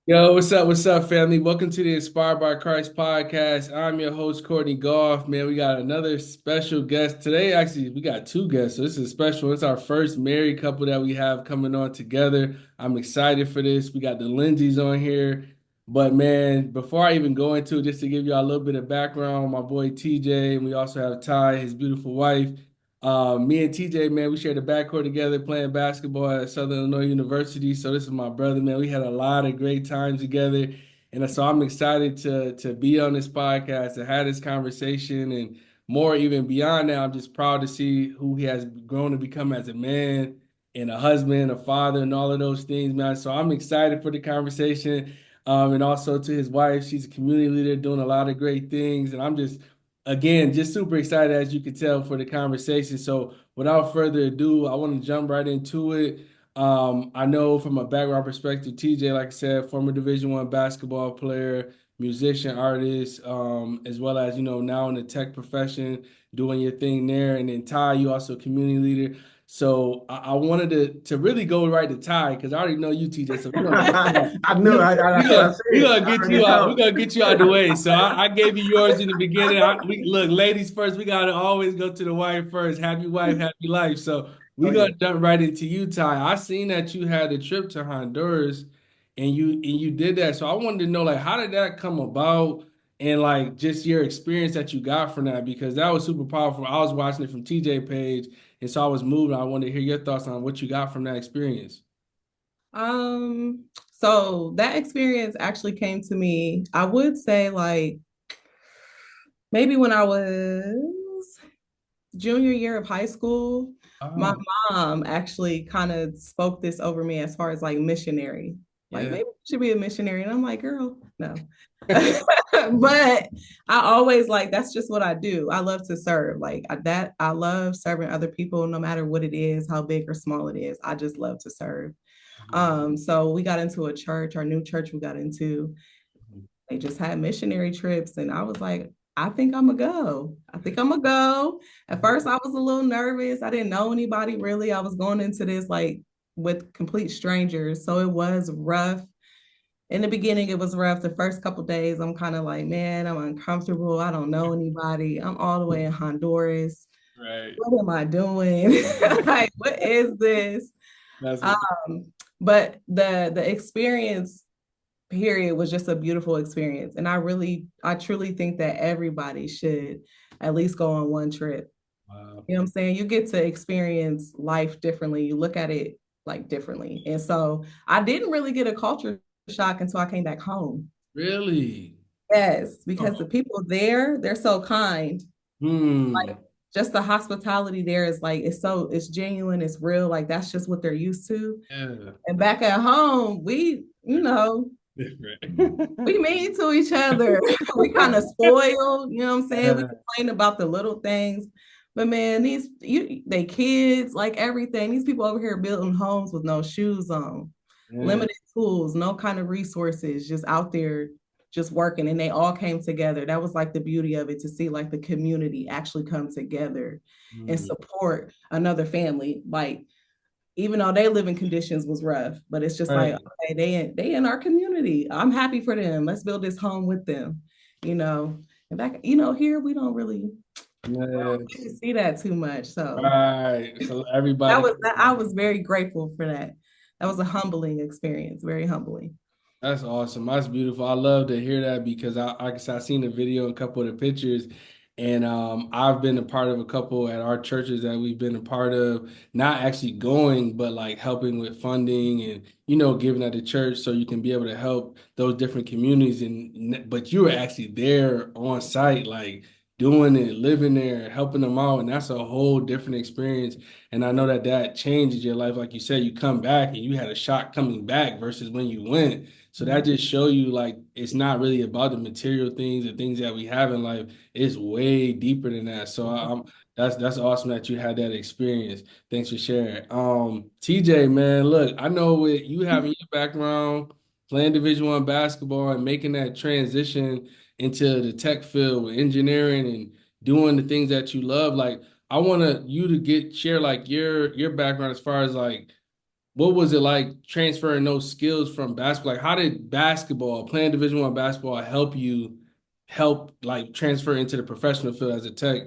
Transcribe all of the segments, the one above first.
Yo, what's up, family? Welcome to the Inspired by Christ podcast. I'm your host, Kourtney Goff. Man, we got another special guest today. Actually, we got two guests, so this is special. It's our first married couple that we have coming on together. I'm excited for this. We got the Lindsays on here. But man, before I even go into it, just to give you all a little bit of background, my boy TJ, and we also have Ty, his beautiful wife. Me and TJ, man, we shared the backcourt together playing basketball at Southern Illinois University. So this is my brother, man. We had a lot of great times together. And so I'm excited to be on this podcast, to have this conversation, and more even beyond that. I'm just proud to see who he has grown to become as a man and a husband, a father, and all of those things, man. So I'm excited for the conversation. And also to his wife, she's a community leader doing a lot of great things. And I'm just again, just super excited as you can tell for the conversation. So without further ado, I want to jump right into it. I know from a background perspective, TJ, like I said, former Division I basketball player, musician, artist, as well as, now in the tech profession, doing your thing there. And then Ty, you also a community leader. So I wanted to really go right to Ty because I already know you, TJ. So we're gonna I knew. That's what I we said. gonna I get already you out. We're know. gonna get you out the way. So I gave you yours in the beginning. Look, ladies first. We gotta always go to the wife first. Happy wife, happy life. So we Oh yeah. gonna jump right into you, Ty. I seen that you had a trip to Honduras, and you did that. So I wanted to know, like, how did that come about, and like just your experience that you got from that, because that was super powerful. I was watching it from TJ page, and so I was moved. I wanted to hear your thoughts on what you got from that experience. So that experience actually came to me, I would say like maybe when I was junior year of high school. My Oh, mom actually kind of spoke this over me as far as like missionary. Like yeah. maybe you should be a missionary. And I'm like, girl, no. But I always like that's just what I do. I love to serve. I love serving other people no matter what it is, how big or small it is. I just love to serve. So we got into a church, our new church we got into. They just had missionary trips, and I was like, I think I'm gonna go. I think I'm gonna go. At first, I was a little nervous. I didn't know anybody really. I was going into this like with complete strangers, so it was rough. In the beginning, it was rough. The first couple days, I'm kind of like, man, I'm uncomfortable. I don't know anybody. I'm all the way in Honduras. Right. What am I doing? Like, what is this? That's what. Um, but the experience period was just a beautiful experience. And I truly think that everybody should at least go on one trip. Wow. You know what I'm saying? You get to experience life differently. You look at it like differently. And so I didn't really get a culture shock until I came back home. Really? Yes, because the Oh. people there, they're so kind. Hmm. Just the hospitality there is like it's genuine, it's real, like that's just what they're used to. Yeah. And back at home, we Different. mean to each other. We kind of spoiled, you know what I'm saying? We Yeah. complain about the little things. But man, they kids, like everything. These people over here building homes with no shoes on, Yeah. limited tools, no kind of resources, just out there just working. And they all came together. That was like the beauty of it, to see like the community actually come together and Hmm. support another family. Like even though their living conditions was rough, but it's just like, Right. okay, they in our community. I'm happy for them. Let's build this home with them, you know. And back, here we don't really get to Yes. see that too much. So Right. So everybody. I was very grateful for that. That was a humbling experience, very humbling. That's awesome. That's beautiful. I love to hear that because like I said, I seen the video and a couple of the pictures, and I've been a part of a couple at our churches that we've been a part of, not actually going, but like helping with funding and giving at the church so you can be able to help those different communities. And but you were actually there on site, like doing it, living there, helping them out, and that's a whole different experience. And I know that that changes your life. Like you said, you come back and you had a shock coming back versus when you went. So that just show you like it's not really about the material things, the things that we have in life. It's way deeper than that. So that's awesome that you had that experience. Thanks for sharing. TJ, man, look, I know with you having your background playing Division I basketball and making that transition into the tech field with engineering and doing the things that you love, like I want you to get share like your background as far as like what was it like transferring those skills from basketball? Like, how did basketball, playing Division I basketball, help like transfer into the professional field as a tech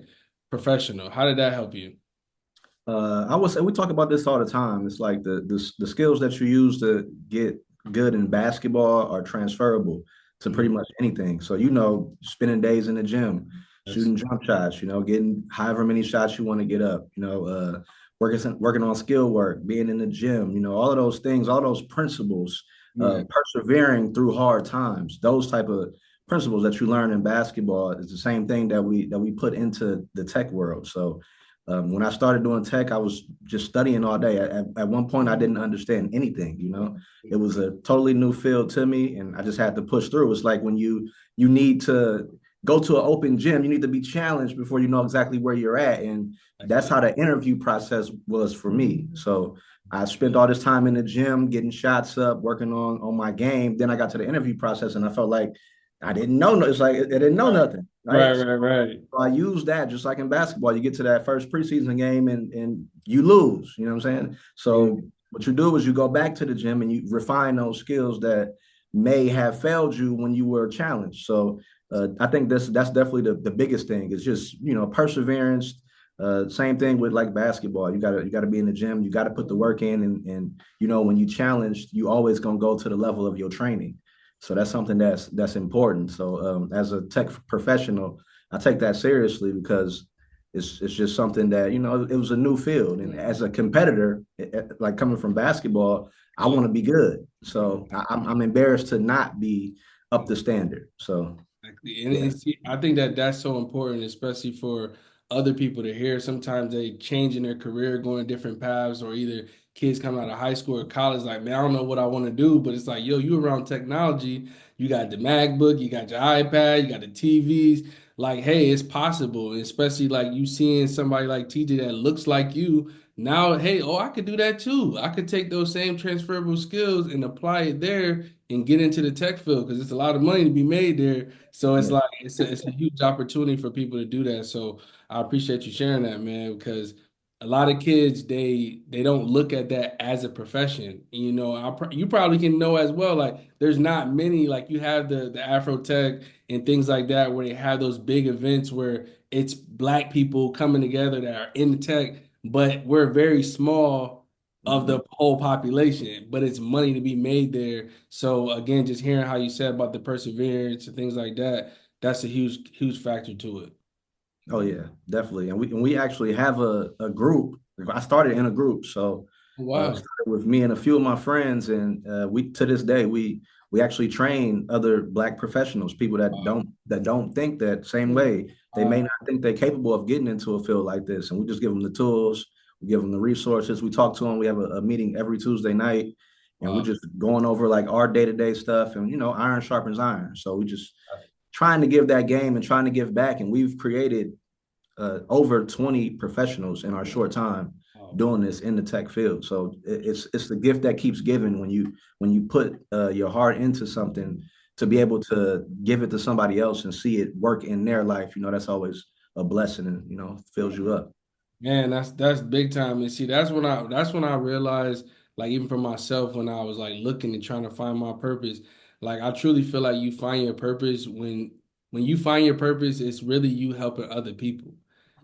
professional? How did that help you? I would say we talk about this all the time. It's like the skills that you use to get good in basketball are transferable to pretty Mhm. much anything. So spending days in the gym, That's shooting jump shots, getting however many shots you want to get up, working on skill work, being in the gym, all of those things, all those principles, yeah. persevering through hard times, those type of principles that you learn in basketball is the same thing that we put into the tech world. So when I started doing tech, I was just studying all day. At one point, I didn't understand anything. It was a totally new field to me, and I just had to push through. It's like when you need to go to an open gym, you need to be challenged before you know exactly where you're at, and that's how the interview process was for me. So I spent all this time in the gym, getting shots up, working on my game. Then I got to the interview process, and I felt like I didn't know. It's like I didn't know nothing, Right, right? right, right. I use that just like in basketball. You get to that first preseason game and you lose. You know what I'm saying? Yeah. So what you do is you go back to the gym and you refine those skills that may have failed you when you were challenged. So I think that's definitely the biggest thing. It's just perseverance. Same thing with like basketball. You gotta be in the gym. You got to put the work in, and when you challenged, you always gonna go to the level of your training. So that's something that's important. So as a tech professional, I take that seriously because it's just something that it was a new field, and as a competitor, like coming from basketball, I Yeah. want to be good. So I'm embarrassed to not be up to standard. So Exactly. yeah, See, I think that that's so important, especially for other people to hear. Sometimes they change in their career, going different paths, or either kids coming out of high school or college, like, man, I don't know what I want to do, but it's like, yo, you around technology, you got the MacBook, you got your iPad, you got the TVs. Like, hey, it's possible, especially like you seeing somebody like TJ that looks like you. Now, hey, oh, I could do that too. I could take those same transferable skills and apply it there and get into the tech field because it's a lot of money to be made there. So it's yeah, like it's a huge opportunity for people to do that. So I appreciate you sharing that, man, because a lot of kids they don't look at that as a profession. You probably can know as well. Like there's not many like you have the Afro Tech and things like that where they have those big events where it's black people coming together that are in tech, but we're very small of mhm. the whole population, but it's money to be made there. So again, just hearing how you said about the perseverance and things like that, that's a huge factor to it. Oh yeah, definitely. And we actually have a group. I started in a group, so it Wow. started with me and a few of my friends, and we to this day we actually train other Black professionals, people that don't think that same way. They may Wow. not think they're capable of getting into a field like this, and we just give them the tools, we give them the resources, we talk to them. We have a meeting every Tuesday night, and we're Wow. just going over like our day-to-day stuff, and iron sharpens iron. So we just trying to give that game and trying to give back, and we've created over 20 professionals in our short time Wow. doing this in the tech field. So it's the gift that keeps giving when you put your heart into something to be able to give it to somebody else and see it work in their life. That's always a blessing and fills you up. Man, that's big time. And see, that's when I realized, like even for myself, when I was like looking and trying to find my purpose, like I truly feel like you find your purpose when you find your purpose, it's really you helping other people.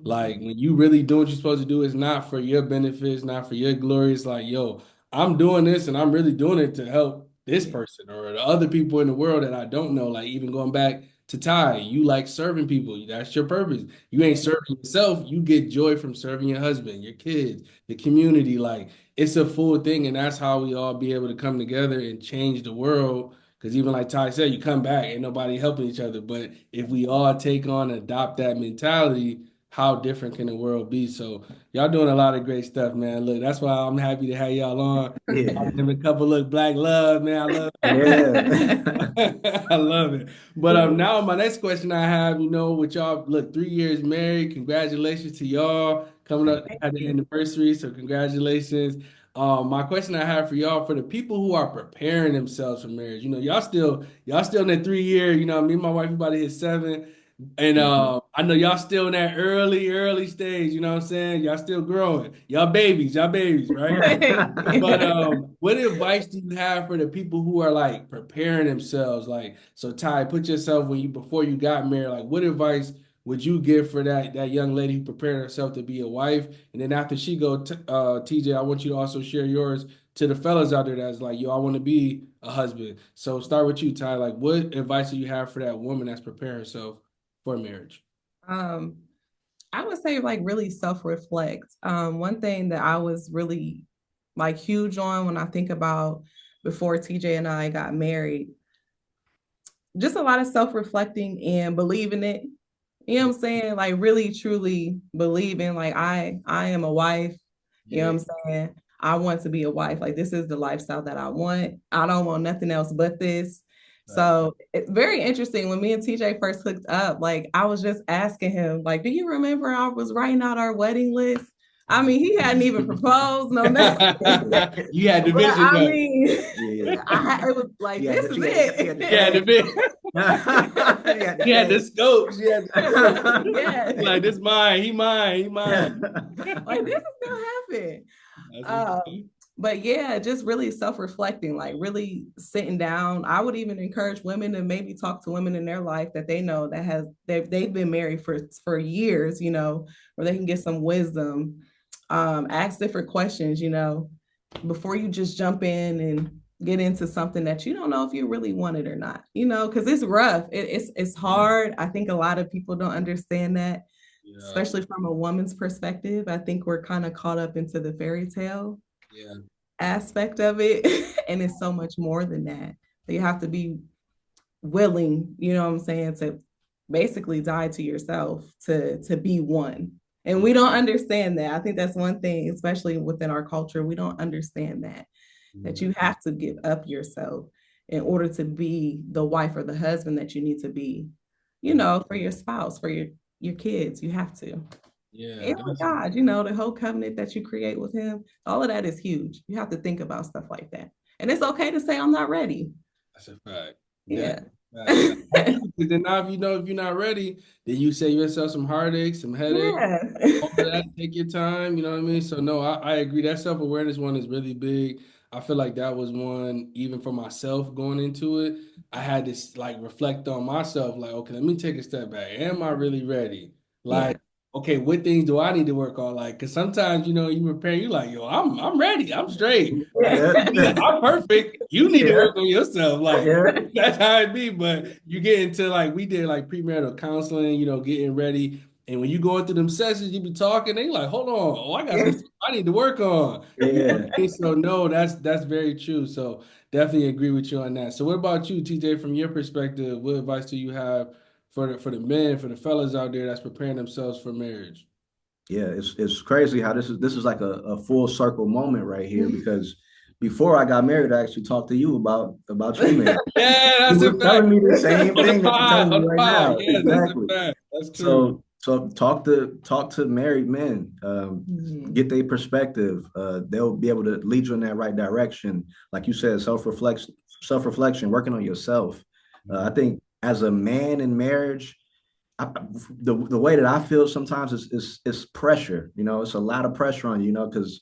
Like when you really do what you're supposed to do, it's not for your benefits, not for your glory. It's like, yo, I'm doing this and I'm really doing it to help this person or the other people in the world that I don't know. Like even going back to Ty, you like serving people. That's your purpose. You ain't serving yourself. You get joy from serving your husband, your kids, the community. Like it's a full thing, and that's how we all be able to come together and change the world. Because even like Ty said, you come back, ain't nobody helping each other. But if we all take on, adopt that mentality, how different can the world be? So y'all doing a lot of great stuff, man. Look, that's why I'm happy to have y'all on. Yeah. Give a couple look black love, man. I love Yeah. I love it. But now my next question I have, with y'all, look, 3 years married. Congratulations to y'all coming up Thank at the you. anniversary. So congratulations. My question I have for y'all, for the people who are preparing themselves for marriage, y'all still in that 3 year, me and my wife about to hit 7. And I know y'all still in that early stage, you know what I'm saying? Y'all still growing. Y'all babies, right? But what advice do you have for the people who are like preparing themselves? Like, so Ty, put yourself before you got married, like what advice would you give for that young lady who prepared herself to be a wife? And then after she go, TJ, I want you to also share yours to the fellas out there that's like, yo, I want to be a husband. So start with you, Ty. Like, what advice do you have for that woman that's preparing herself for marriage? um, I would say like really self-reflect. One thing that I was really like huge on when I think about before TJ and I got married, just a lot of self-reflecting and believing it. You know what I'm saying? Like really truly believing like I am a wife. You know Yeah. what I'm saying? I want to be a wife. Like this is the lifestyle that I want. I don't want nothing else but this. Right. So it's very interesting when me and TJ first hooked up. Like I was just asking him, like, do you remember I was writing out our wedding list? I mean, he hadn't even proposed, no nothing. You had the But vision I though. mean, Yeah. it was like Yeah, this but is you had the You had the it. thing. vision. You had the You had the thing. scopes. You had Yeah. like this mine. He mine. Like this is gonna happen. That's what's Um, but yeah, just really self-reflecting, like really sitting down. I would even encourage women to maybe talk to women in their life that they know that they've been married for years, where they can get some wisdom. Ask different questions, before you just jump in and get into something that you don't know if you really want it or not, because it's rough. It's hard. I think a lot of people don't understand that, yeah. especially from a woman's perspective. I think we're kind of caught up into the fairy tale Yeah. aspect of it. And it's so much more than that. You have to be willing, you know what I'm saying, to basically die to yourself to be one. And we don't understand that. I think that's one thing, especially within our culture, we don't understand that you have to give up yourself in order to be the wife or the husband that you need to be, for your spouse, for your kids. You have to. Yeah. And with God, the whole covenant that you create with him, all of that is huge. You have to think about stuff like that. And it's okay to say, I'm not ready. That's a fact. That's Yeah. a fact. Yeah. That's true. Because then now if you're not ready, then you save yourself some heartache, some headache, Yeah. all of that. Take your time. You know what I mean? So no, I agree. That self-awareness one is really big. I feel like that was one, even for myself going into it. I had to like reflect on myself, like, okay, let me take a step back. Am I really ready? Yeah. Like, okay, what things do I need to work on? Like, because sometimes, you prepare, you like, yo, I'm ready. I'm straight. Like, Yeah. I'm good. I'm perfect. You need to Yeah. work on yourself. Like, Yeah. that's how it be. But you get into like, we did like premarital counseling, getting ready. And when you go into them sessions, you be talking, they like, hold on, oh, I got some stuff I need to work on. You know what Yeah. I mean? So no, that's very true. So definitely agree with you on that. So what about you, TJ, from your perspective? What advice do you have for the men, for the fellas out there that's preparing themselves for marriage? Yeah, it's crazy how this is like a full circle moment right here because before I got married, I actually talked to you about your marriage. Yeah, You that's a were telling fact. me the same On the thing that you're pod, telling me on the right pod. now. Yes, that's a Exactly. fact. That's true. So talk to married men. Get their perspective. They'll be able to lead you in that right direction. Like you said, self reflection, working on yourself. I think as a man in marriage, the way that I feel sometimes is pressure. It's a lot of pressure on you. Because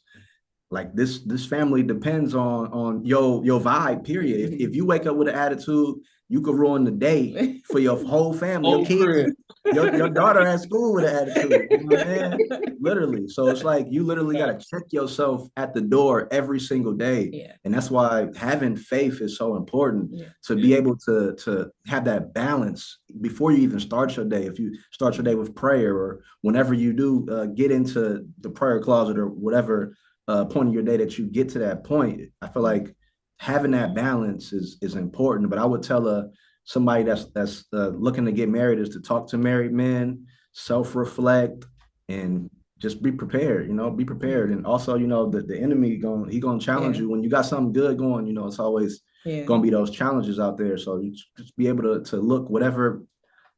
like this family depends on your vibe. Period. If you wake up with an attitude, you could ruin the day for your whole family, your Whole kids, career. your daughter at school with an attitude. You know what I'm saying? Literally. So it's like you literally got to check yourself at the door every single day. Yeah. And that's why having faith is so important Yeah. to be able to have that balance before you even start your day. If you start your day with prayer or whenever you do get into the prayer closet or whatever point in your day that you get to that point, I feel like having that balance is important. But I would tell somebody that's looking to get married is to talk to married men, self-reflect, and just be prepared. Be prepared. And also, the enemy gonna challenge Yeah. you when you got something good going. It's always Yeah. gonna be those challenges out there. So you just be able to look whatever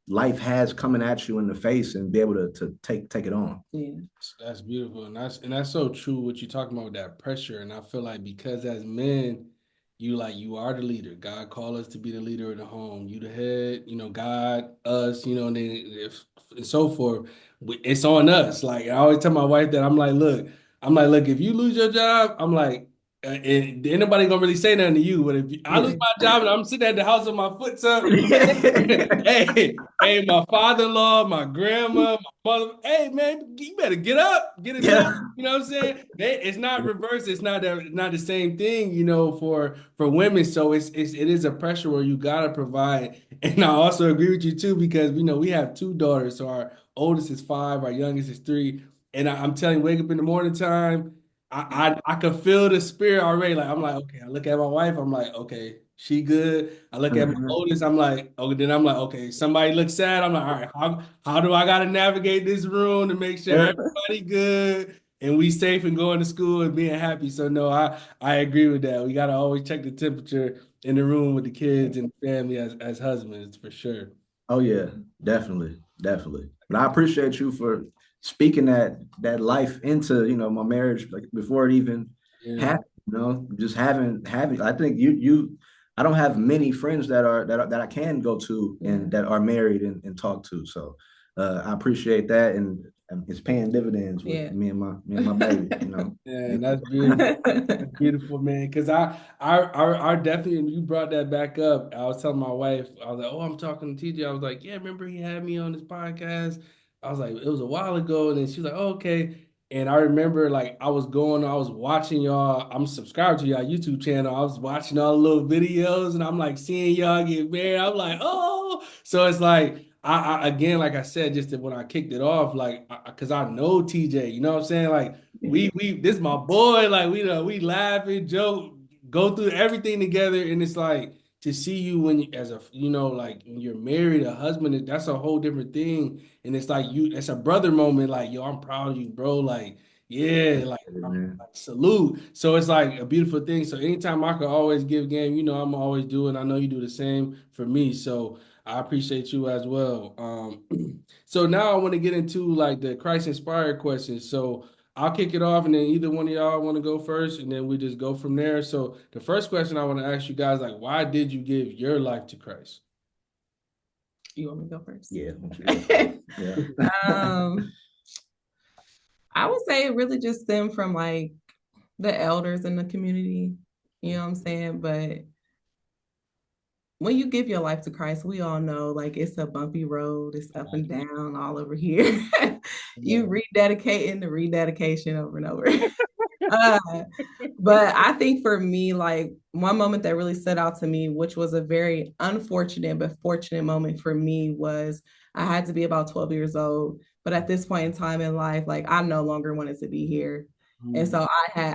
life has coming at you in the face and be able to take it on. Yeah. That's beautiful. And that's so true what you're talking about with that pressure. And I feel like because as men, you are the leader. God called us to be the leader of the home. You the head, God, us, and then if and so forth. It's on us. Like I always tell my wife that I'm like, look, if you lose your job, I'm like, and anybody gonna really say nothing to you. But if I lose Yeah. my job and I'm sitting at the house with my foot up, hey, my father-in-law, my grandma, my mother, hey man, you better get up, get it done. Yeah. You know what I'm saying? It's not reverse. It's not the same thing, for women. So it is a pressure where you gotta provide. And I also agree with you too because we have two daughters. So our oldest is 5, our youngest is 3. And I'm telling you, wake up in the morning time. I could feel the spirit already. Like I'm like, okay. I look at my wife. I'm like, okay, she good. I look at my Mhm. oldest. I'm like, okay. Then I'm like, okay. Somebody looks sad. I'm like, all right. How do I gotta navigate this room to make sure Yeah. everybody good and we safe and going to school and being happy? So no, I agree with that. We gotta always check the temperature in the room with the kids and the family as husbands for sure. Oh yeah, definitely, definitely. But I appreciate you for speaking that life into my marriage like before it even Yeah. happened. Just having. I think you. I don't have many friends that I can go to Yeah. and that are married and talk to. So I appreciate that, and it's paying dividends with Yeah. me and my baby. Yeah, that's beautiful. Beautiful, man. Because I definitely, you brought that back up. I was telling my wife, I was like, oh, I'm talking to TJ. I was like, yeah, remember he had me on his podcast? I was like, it was a while ago. And then she was like, oh, okay. And I remember like I was watching y'all. I'm subscribed to y'all YouTube channel. I was watching all the little videos and I'm like seeing y'all get married. I'm like, oh, so it's like I again, like I said, just that when I kicked it off, like because I know TJ, you know what I'm saying? Like we this my boy. Like we laugh and joke, go through everything together, and it's like to see you when you, as a like when you're married, a husband, that's a whole different thing. And it's like it's a brother moment. Like yo, I'm proud of you, bro. Like yeah, like, Man. like salute. So it's like a beautiful thing. So anytime I could always give game, I'm always doing. I know you do the same for me. So I appreciate you as well. So now I want to get into like the Christ inspired questions. So I'll kick it off, and then either one of y'all want to go first, and then we just go from there. So the first question I want to ask you guys, like, why did you give your life to Christ? You want me to go first? Yeah. Yeah. um, I would say it really just stemmed from like the elders in the community. You know what I'm saying? But when you give your life to Christ, we all know like it's a bumpy road, it's up and down all over here. You rededicating the rededication over and over. uh, but I think for me, like one moment that really stood out to me, which was a very unfortunate but fortunate moment for me, was I had to be about 12 years old. But at this point in time in life, like I no longer wanted to be here. And Mm, so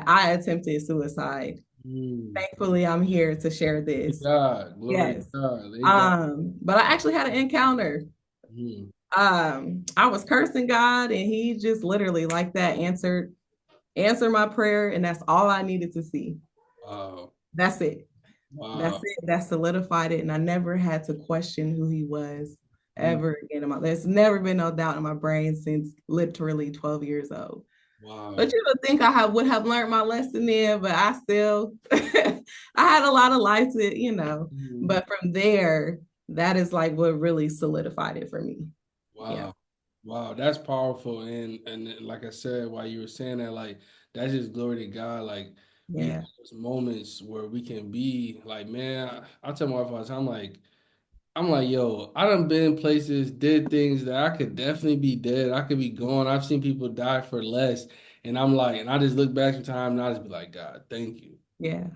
I attempted suicide. mm. Thankfully, I'm here to share To this. God, glory to Yes. God. Thank God. But I actually had an encounter. Mm, I was cursing God and he just literally like that answered my prayer, and that's all I needed to see. wow, That's it. That's wow. it. That solidified it. And I never had to question who he was Mm, ever again in my there's never been no doubt in my brain since literally 12 years old. But wow. you would think would have learned my lesson then, but I still I had a lot of life to. Mm, But from there, that is like what really solidified it for me. Yeah. wow. Wow, that's powerful. And like I said, while you were saying that, like that's just glory to God. Like we have Yeah. those moments where we can be like, man, I tell my wife all the time, I'm like, yo, I done been places, did things that I could definitely be dead. I could be gone. I've seen people die for less. And I'm like, and I just look back in time and I just be like, God, thank you. Yeah.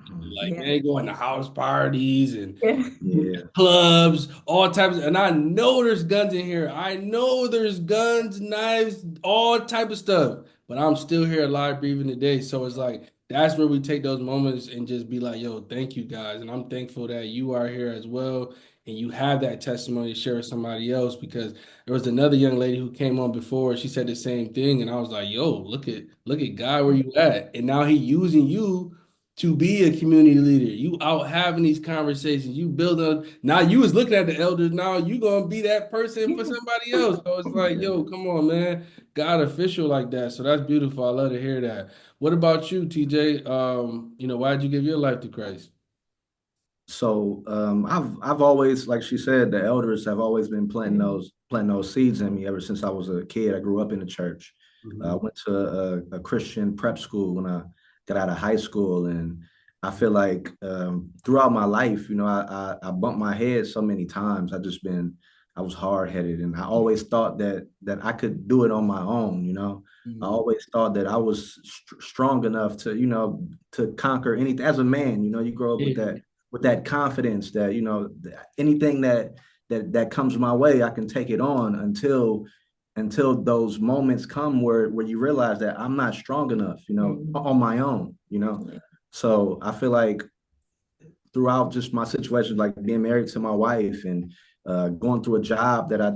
Like, Yeah. man, going to house parties and Yeah. Yeah. clubs, all types. And I know there's guns in here. I know there's guns, knives, all type of stuff. But I'm still here alive, breathing today. So it's like that's where we take those moments and just be like, yo, thank you guys. And I'm thankful that you are here as well. And you have that testimony to share with somebody else because there was another young lady who came on before. She said the same thing. And I was like, yo, look at God where you at. And now he using you to be a community leader. You out having these conversations. You build on. Now you was looking at the elders. Now you gonna be that person for Yeah. somebody else. So it's like, Yeah. yo, come on, man. God official like that. So that's beautiful. I love to hear that. What about you, TJ? Why'd you give your life to Christ? So I've always, like she said, the elders have always been planting those seeds in me ever since I was a kid. I grew up in the church. I Mhm. went to a Christian prep school when I got out of high school, and I feel like throughout my life, I bumped my head so many times. I was hard headed, and I always thought that I could do it on my own. I Mhm. always thought that I was strong enough to conquer anything as a man. You grow up Yeah. with that confidence that anything that comes my way, I can take it on until those moments come where you realize that I'm not strong enough, Mhm. on my own. Yeah. So I feel like throughout just my situation, like being married to my wife and going through a job that I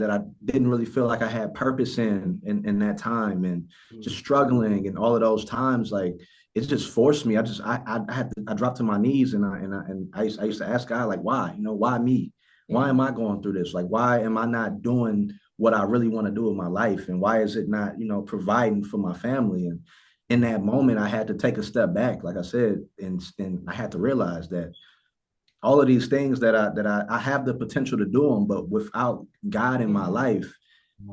didn't really feel like I had purpose in that time, and just Mhm. struggling and all of those times, like it just forced me. I dropped to my knees, and I used to ask God, like, why? Why me? Why Yeah. am I going through this? Like, why am I not doing what I really want to do with my life? And why is it not, providing for my family? And in that moment, I had to take a step back, like I said, and I had to realize that all of these things that I have the potential to do them, but without God in my life,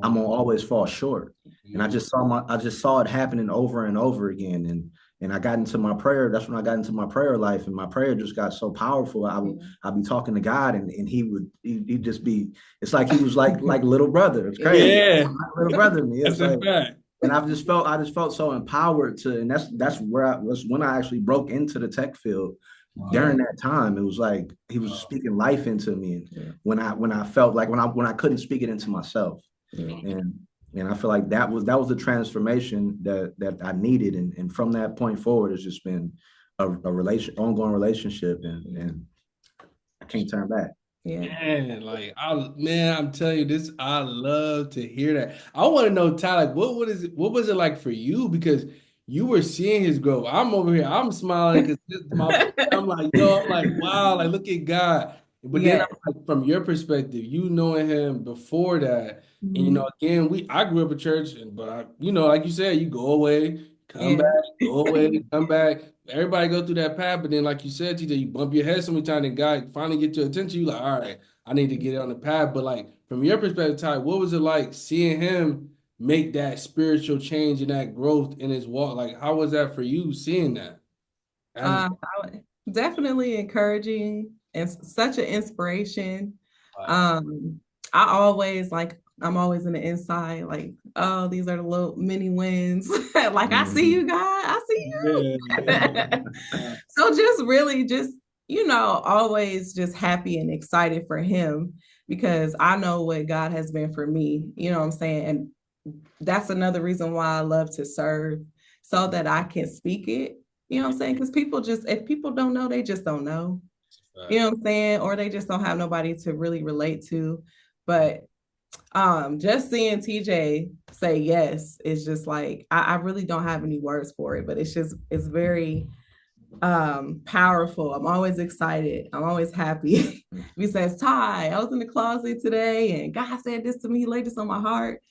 I'm gonna always fall short. And Mhm. I just saw it happening over and over again. And I got into my prayer. That's when I got into my prayer life, and my prayer just got so powerful. I'd be talking to God, and he'd just be. It's like he was like little brother. It's crazy. Yeah. Yeah, Like little brother to me. that's It's a like, fact. and I just felt so empowered to, and that's where I was when I actually broke into the tech field. Yeah. During that time, it was like he was Wow. speaking life into me, and Yeah. when I felt like when I couldn't speak it into myself, Yeah. and I feel like that was the transformation that I needed, and from that point forward, it's just been a ongoing relationship, and I can't turn back. Yeah. Man, man, I'm telling you this. I love to hear that. I want to know, Ty, like, what was it like for you? Because you were seeing his growth. I'm over here, I'm smiling because I'm like, yo, I'm like, wow, like look at God. But then Yeah. I'm like, from your perspective, you knowing him before that, and Mhm. again, I grew up in church, but like you said, you go away, come back, Yeah. go away, come back. Everybody go through that path, but then, like you said, TJ, you bump your head so many times, and God finally get your attention. You like, all right, I need to get on the path. But like from your perspective, Ty, what was it like seeing him make that spiritual change and that growth in his walk? Like, how was that for you seeing that? As Definitely encouraging and such an inspiration. wow. Um, I'm always in the inside, like, oh, these are the little mini wins. Like, I see Mhm. you, God, I see Yeah, you. yeah. So just really just, always just happy and excited for him because I know what God has been for me. You know what I'm saying? And that's another reason why I love to serve so that I can speak it. You know what I'm saying? Because if people don't know, they just don't know. You know what I'm saying? Or they just don't have nobody to really relate to. But just seeing TJ say yes is just like I really don't have any words for it, but it's very powerful. I'm always excited. I'm always happy. He says, Ty, I was in the closet today and God said this to me, he laid this on my heart.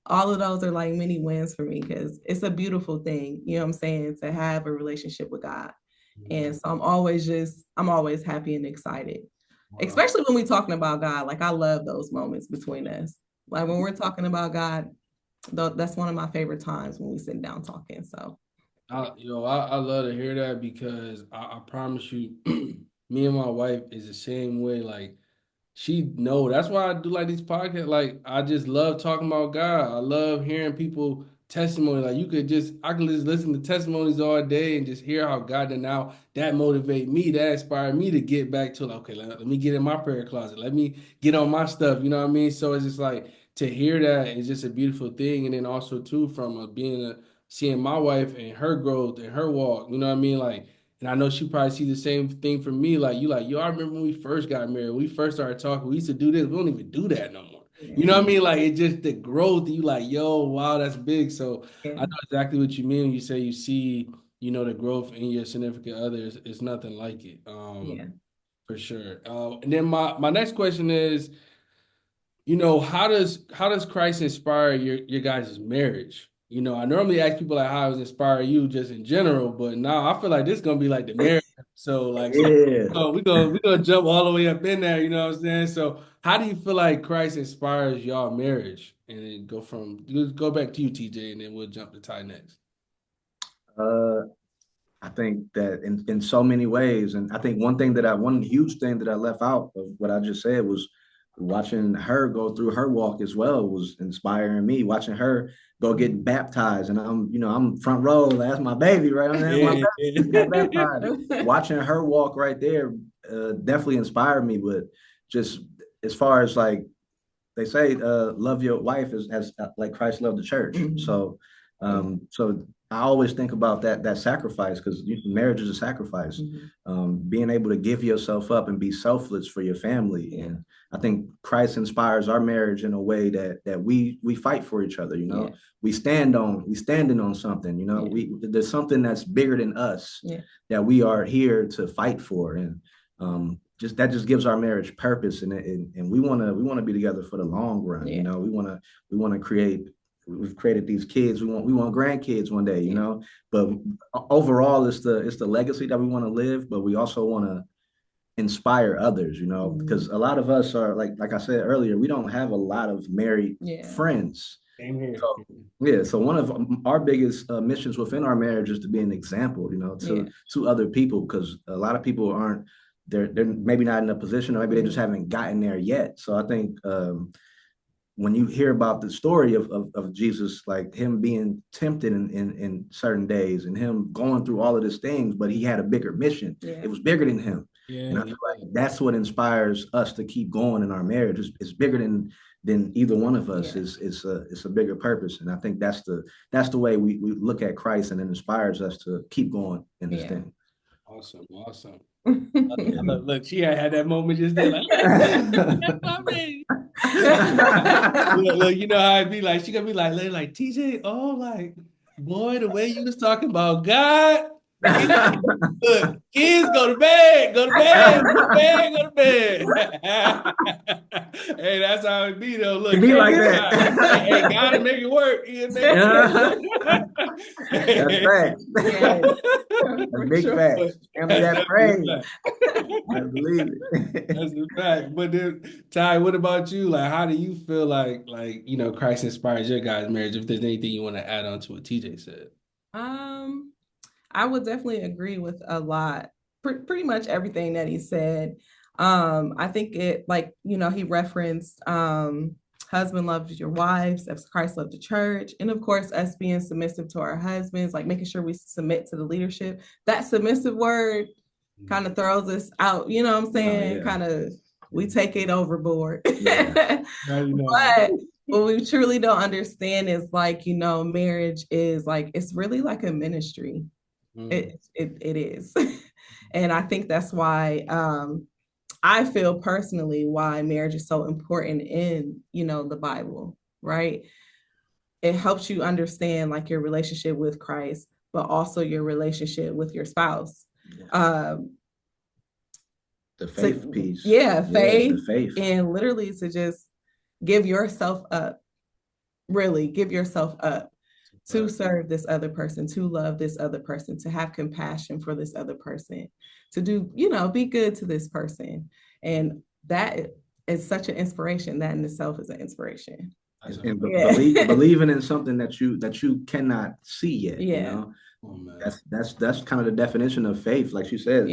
All of those are like mini wins for me because it's a beautiful thing, you know what I'm saying, to have a relationship with God. And so I'm always happy and excited, Wow. especially when we're talking about God. Like I love those moments between us. Like when we're talking about God, that's one of my favorite times when we sit down talking. So I love to hear that because I promise you, me and my wife is the same way. Like she know that's why I do like these podcasts. Like I just love talking about God. I love hearing people testimony. Like I can just listen to testimonies all day and just hear how God did now that motivate me, that inspire me to get back to like, okay, let me get in my prayer closet. Let me get on my stuff. You know what I mean? So it's just like to hear that is just a beautiful thing. And then also too from seeing my wife and her growth and her walk. You know what I mean? Like and I know she probably sees the same thing from me. Like you, like yo, I remember when we first got married, when we first started talking. We used to do this. We don't even do that no more. You know yeah, what I mean? Like it just the growth. You like, yo, wow, that's big. So I yeah, know exactly what you mean when you say you see, the growth in your significant other. It's nothing like it. yeah. For sure. And then my next question is, how does Christ inspire your guys' marriage? I normally ask people like how does it inspire you just in general, but now I feel like this is gonna be like the marriage So like, Yeah. we're gonna jump all the way up in there, you know what I'm saying? So how do you feel like Christ inspires y'all marriage? And then go back to you, TJ, and then we'll jump to Ty next. Uh, I think that in so many ways, and I think one huge thing that I left out of what I just said was watching her go through her walk as well was inspiring me. Watching her go get baptized, and I'm front row. That's my baby, right? I'm there, my baby got baptized. Watching her walk right there definitely inspired me. But just as far as like they say, love your wife as like Christ loved the church. Mhm. So I always think about that sacrifice, because marriage is a sacrifice. Being able to give yourself up and be selfless for your family. And I think Christ inspires our marriage in a way that we fight for each other. We standing on something. There's something that's bigger than us that we are here to fight for. And just gives our marriage purpose, and we want to be together for the long run. We want to create. We've created these kids. We want grandkids one day. But overall, it's the legacy that we want to live. But we also want to inspire others. Because a lot of us are like I said earlier, we don't have a lot of married friends. Same here. So one of our biggest missions within our marriage is to be an example, to other people, because a lot of people aren't. They're maybe not in a position, or maybe they just haven't gotten there yet. So I think when you hear about the story of Jesus, like him being tempted in certain days and him going through all of these things, but he had a bigger mission. It was bigger than him. And I feel like that's what inspires us to keep going in our marriage. It's bigger than either one of us. It's a bigger purpose. And I think that's the way we look at Christ, and it inspires us to keep going in this thing. Awesome. Look, she had that moment just there, like, look, you know how it'd be like. She gonna be like TJ, oh, like, boy, the way you was talking about God. Look, kids, go to bed. Hey, that's how it be though. Look, it be like that. Hey, gotta make it work. That's facts. That's big facts. Family that praise. I believe it. That's a fact. But then, Ty, what about you? Like, how do you feel like Christ inspires your guys' marriage? If there's anything you want to add on to what TJ said. I would definitely agree with a lot, pretty much everything that he said. I think it, like, he referenced husband loves your wives as Christ loved the church. And of course, us being submissive to our husbands, like making sure we submit to the leadership. That submissive word kind of throws us out, you know what I'm saying? Kind of, we take it overboard. But what we truly don't understand is like, marriage is like, it's really like a ministry. It is. And I think that's why I feel personally why marriage is so important in, the Bible, right? It helps you understand like your relationship with Christ, but also your relationship with your spouse. The faith piece. Faith. The faith. And literally to just give yourself up, really give yourself up to serve this other person, to love this other person, to have compassion for this other person, to do, be good to this person. And that is such an inspiration. That in itself is an inspiration. And believing in something that you cannot see yet. Oh, man. That's kind of the definition of faith. Like she said,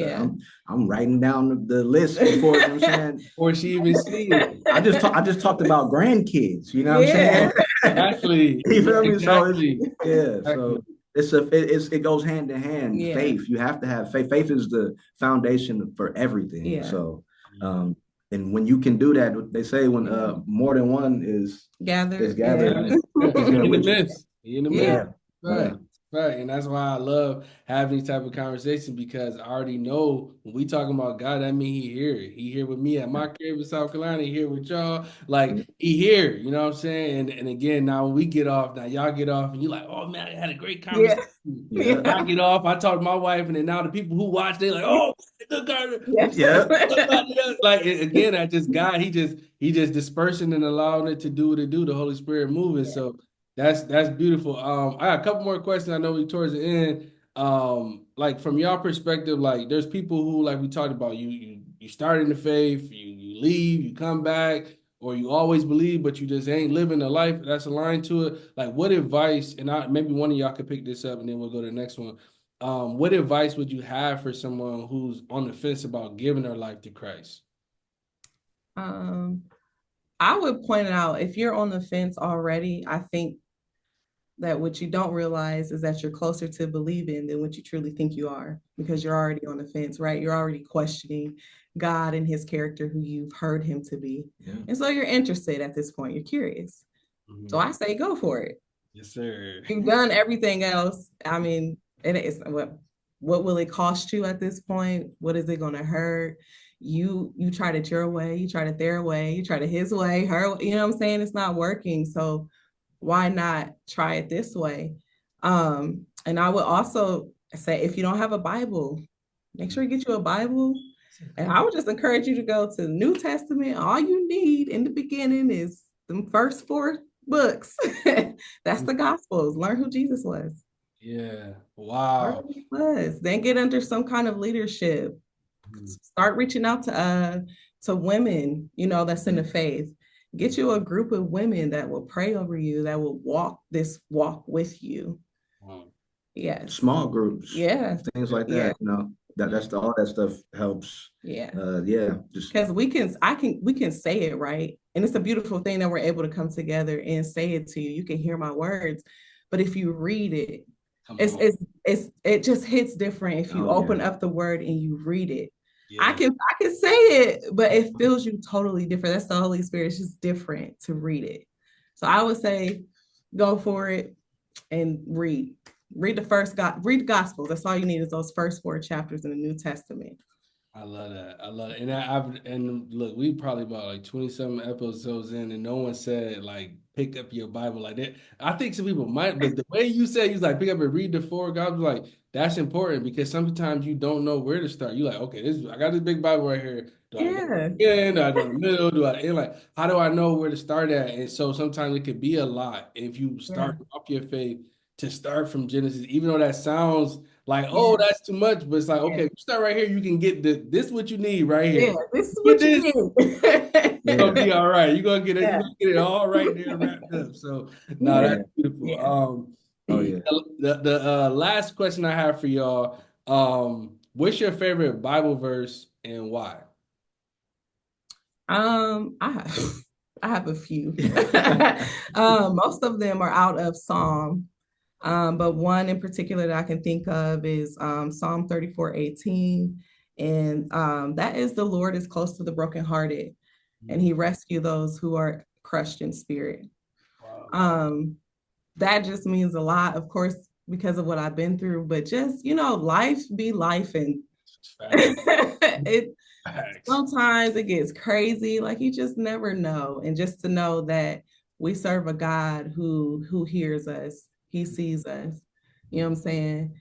I'm writing down the list before, you know what I'm saying? Or she even seen it. I just talked about grandkids, you know what I'm saying? Actually, you feel me? Exactly. So it goes hand in hand. Faith, you have to have faith. Faith is the foundation for everything. So and when you can do that, they say when more than one is gathered. In the midst. Right. And that's why I love having these type of conversations, because I already know when we talking about God, that mean he here. He here with me at my crib in South Carolina. He here with y'all. Like, he here. You know what I'm saying? And again, now when we get off, now y'all get off, and you're like, oh, man, I had a great conversation. I get off, I talk to my wife, and then now the people who watch, they're like, oh, good God. Like, again, I just, God, he just dispersing and allowing it to do what it do, the Holy Spirit moving. So that's beautiful. I got a couple more questions. I know we towards the end. Like from your perspective, like there's people who, like we talked about, you start in the faith, you leave, you come back, or you always believe, but you just ain't living the life that's aligned to it. Like what advice, and maybe one of y'all could pick this up and then we'll go to the next one. What advice would you have for someone who's on the fence about giving their life to Christ? I would point out, if you're on the fence already, I think that what you don't realize is that you're closer to believing than what you truly think you are, because you're already on the fence, right? You're already questioning God and his character, who you've heard him to be. Yeah. And so you're interested at this point, you're curious. Mm-hmm. So I say, go for it. Yes, sir. You've done everything else. I mean, and it's what will it cost you at this point? What is it going to hurt? You tried it your way, you tried it their way, you tried it his way, her, you know what I'm saying? It's not working. So why not try it this way? And I would also say, if you don't have a Bible, make sure you get you a Bible. And I would just encourage you to go to the New Testament. All you need in the beginning is the first 4 books. That's the Gospels. Learn who Jesus was. Yeah. Wow. Learn who he was. Then get under some kind of leadership. Start reaching out to women, that's in the faith. Get you a group of women that will pray over you, that will walk this walk with you. Wow. Yes. Small groups. Yeah. Things like that, that's all that stuff helps. Yeah. Just because we can say it, right? And it's a beautiful thing that we're able to come together and say it to you. You can hear my words, but if you read it, it just hits different if you open up the word and you read it. Yeah. I can say it, but it feels you totally different. That's the Holy Spirit. It's just different to read it. So I would say, go for it and read the Gospels. That's all you need, is those first 4 chapters in the New Testament. I love that. I love it. And look, we probably about like 20-something episodes in, and no one said like pick up your Bible like that. I think some people might, but the way you said, you like pick up and read the 4 Gospels, like that's important, because sometimes you don't know where to start. You like, okay, I got this big Bible right here. Do I go in? Do I go in the middle? Do I end? Like, how do I know where to start at? And so sometimes it could be a lot if you start off your faith, to start from Genesis, even though that sounds like, that's too much, but it's like, okay, start right here. You can get this is what you need right here. Yeah, this is what you need. You're gonna be all right. You're gonna get it. You're gonna get it all right there wrapped up. So that's beautiful. The last question I have for y'all, what's your favorite Bible verse and why? I have a few. Most of them are out of Psalm. But one in particular that I can think of is Psalm 34:18. And that is, the Lord is close to the brokenhearted, and he rescues those who are crushed in spirit. Wow. That just means a lot, of course, because of what I've been through, but just, life be life. And sometimes it gets crazy. Like, you just never know. And just to know that we serve a God who hears us. He sees us, you know what I'm saying?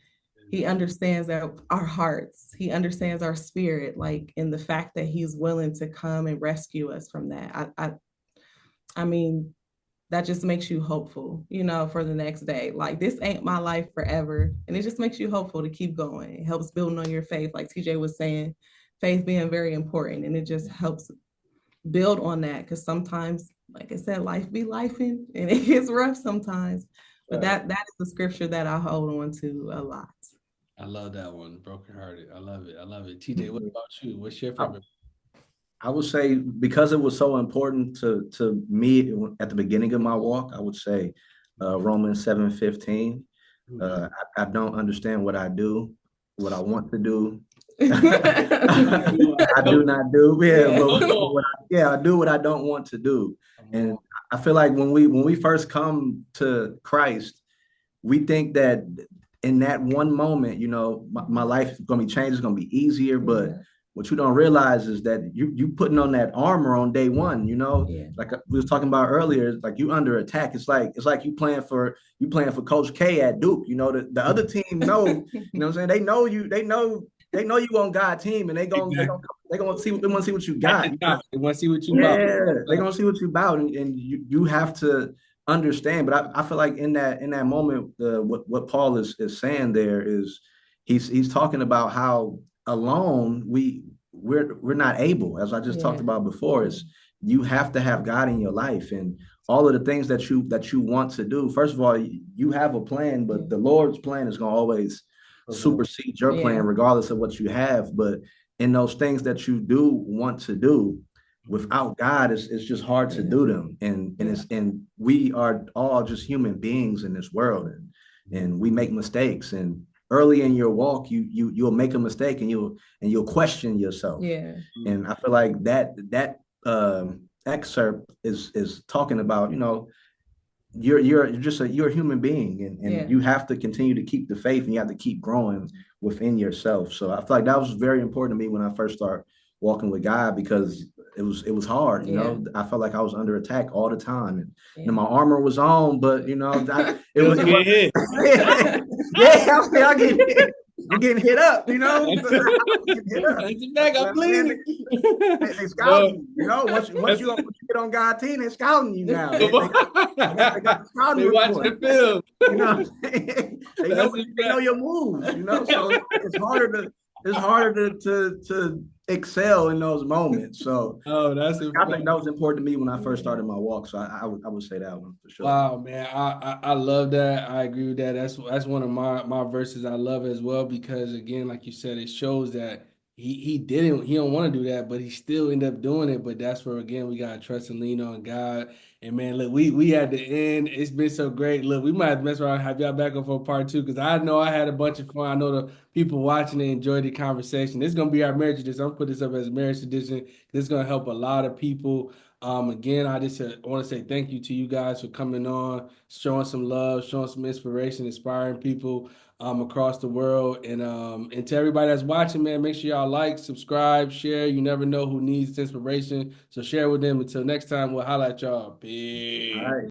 He understands our hearts. He understands our spirit, like, in the fact that he's willing to come and rescue us from that. I mean, that just makes you hopeful, for the next day. Like, this ain't my life forever. And it just makes you hopeful to keep going. It helps building on your faith. Like TJ was saying, faith being very important. And it just helps build on that. Because sometimes, like I said, life be lifing, and it gets rough sometimes. But that is the scripture that I hold on to a lot. I love that one, brokenhearted. I love it. TJ, what about you? What's your favorite? I would say, because it was so important to me at the beginning of my walk, I would say Romans 7:15. I don't understand what I do, what I want to do. I do not do. I do what I don't want to do. And I feel like when we first come to Christ, we think that in that one moment, my life is going to be changed, it's going to be easier. But what you don't realize is that you putting on that armor on day one, like we was talking about earlier, it's like you under attack. It's like you playing for Coach K at Duke. The other team know, what I'm saying? They know you on God's team, and they want to see what you got. They want to see what you about. Yeah, they're gonna see what you about, and you have to understand. But I feel like in that moment, what Paul is saying there is he's talking about how alone we're not able, as I just talked about before, is you have to have God in your life and all of the things that you want to do. First of all, you have a plan, but the Lord's plan is going to always supersede your plan, regardless of what you have. But in those things that you do want to do, without God, it's just hard to do them. And we are all just human beings in this world, and we make mistakes. And early in your walk, you'll make a mistake and you'll question yourself. Yeah. And I feel like that excerpt is talking about, you're you're a human being, and you have to continue to keep the faith, and you have to keep growing within yourself. So I feel like that was very important to me when I first started walking with God, because it was hard. I felt like I was under attack all the time, and my armor was on, but it was hit. I'm getting hit up, I'm bleeding. They scouting you, once you get on God's team, they're scouting you now. They got the scouting they watch the film. They know your moves, so it's harder to excel in those moments. So I think that was important to me when I first started my walk. So I would say that one for sure. Wow, man, I love that. I agree with that. That's one of my verses I love as well, because again, like you said, it shows that he don't want to do that, but he still ended up doing it. But that's where again we gotta trust and lean on God. And man, look, we at the end. It's been so great. Look, we might mess around and have y'all back on for part 2, because I know I had a bunch of fun. I know the people watching and enjoyed the conversation. This is gonna be our marriage edition. I'm gonna put this up as a marriage edition. This is gonna help a lot of people. Again, I just want to say thank you to you guys for coming on, showing some love, showing some inspiration, inspiring people across the world. And to everybody that's watching, man, make sure y'all like, subscribe, share. You never know who needs inspiration. So share with them. Until next time, we'll holla at y'all. Peace. All right.